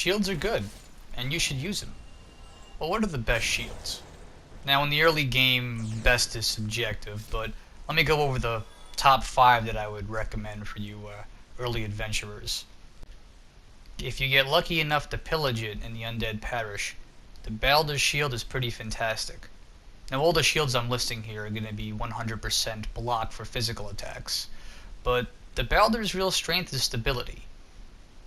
shields are good, and you should use them. But what are the best shields? Now in the early game, best is subjective, but let me go over the top 5 that I would recommend for you early adventurers. If you get lucky enough to pillage it in the Undead Parish, the Balder's Shield is pretty fantastic. Now all the shields I'm listing here are going to be 100% block for physical attacks, but the Balder's real strength is stability.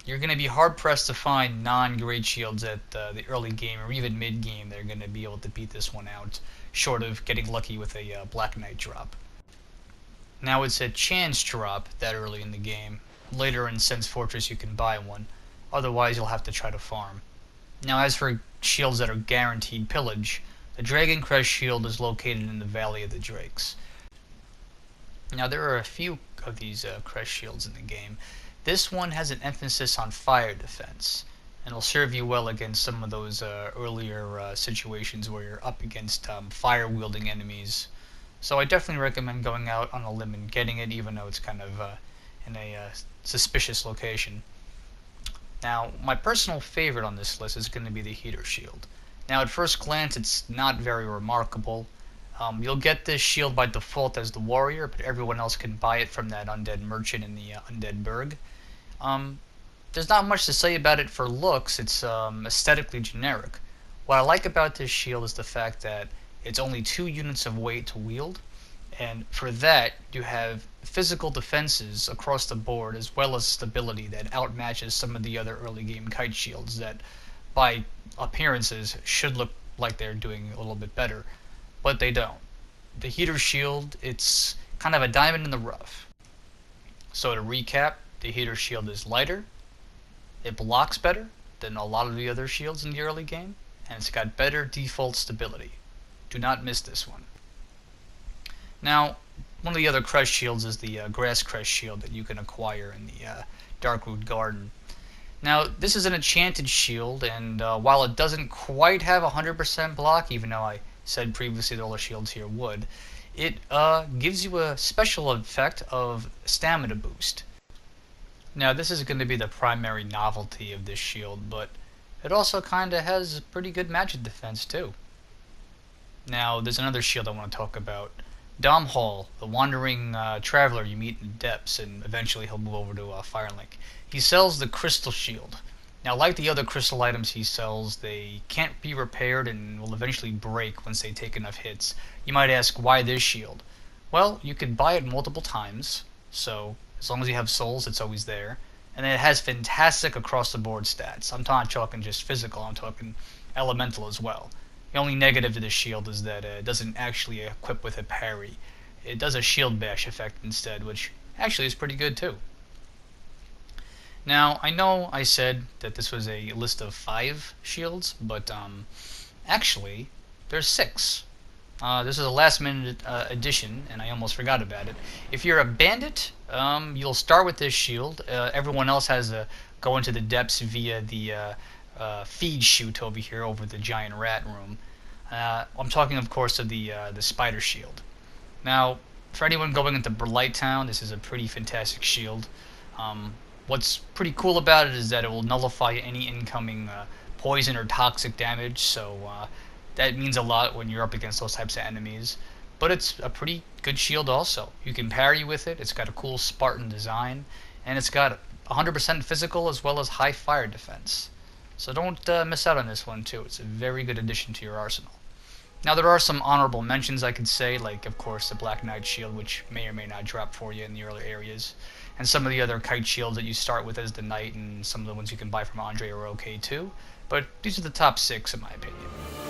You're going to be hard-pressed to find non-great shields at the early game or even mid-game that are going to be able to beat this one out, short of getting lucky with a Black Knight drop. Now it's a chance drop that early in the game. Later in Sense Fortress you can buy one, otherwise you'll have to try to farm. Now as for shields that are guaranteed pillage, the Dragon Crest shield is located in the Valley of the Drakes. Now there are a few of these Crest shields in the game. This one has an emphasis on fire defense, and it'll serve you well against some of those earlier situations where you're up against fire-wielding enemies. So I definitely recommend going out on a limb and getting it, even though it's kind of in a suspicious location. Now, my personal favorite on this list is going to be the Heater Shield. Now, at first glance, it's not very remarkable. You'll get this shield by default as the warrior, but everyone else can buy it from that undead merchant in the Undead Burg. There's not much to say about it for looks. It's aesthetically generic. What I like about this shield is the fact that it's only 2 units of weight to wield, and for that you have physical defenses across the board as well as stability that outmatches some of the other early game kite shields that by appearances should look like they're doing a little bit better, but they don't. The Heater Shield, it's kind of a diamond in the rough. So to recap, the Heater Shield is lighter, it blocks better than a lot of the other shields in the early game, and it's got better default stability. Do not miss this one. Now, one of the other Crest shields is the Grass Crest shield that you can acquire in the Darkwood Garden. Now, this is an enchanted shield, and while it doesn't quite have 100% block, even though I said previously that all the shields here would, it gives you a special effect of stamina boost. Now, this is going to be the primary novelty of this shield, but it also kind of has pretty good magic defense too. Now, there's another shield I want to talk about. Domhall, the wandering traveler you meet in the depths, and eventually he'll move over to Firelink. He sells the Crystal Shield. Now, like the other crystal items he sells, they can't be repaired and will eventually break once they take enough hits. You might ask, why this shield? Well, you can buy it multiple times, so as long as you have souls, it's always there. And it has fantastic across-the-board stats. I'm not talking just physical, I'm talking elemental as well. The only negative to this shield is that it doesn't actually equip with a parry. It does a shield bash effect instead, which actually is pretty good too. Now, I know I said that this was a list of 5 shields, but actually, there's 6. This is a last-minute addition, and I almost forgot about it. If you're a bandit, you'll start with this shield. Everyone else has to go into the depths via the feed chute over here, over the giant rat room. I'm talking, of course, of the spider shield. Now, for anyone going into Blight Town, this is a pretty fantastic shield. What's pretty cool about it is that it will nullify any incoming poison or toxic damage, so that means a lot when you're up against those types of enemies. But it's a pretty good shield also. You can parry with it, it's got a cool Spartan design, and it's got 100% physical as well as high fire defense. So don't miss out on this one too. It's a very good addition to your arsenal. Now there are some honorable mentions I could say, like of course the Black Knight shield, which may or may not drop for you in the early areas, and some of the other kite shields that you start with as the knight, and some of the ones you can buy from Andre are okay too. But these are the top 6 in my opinion.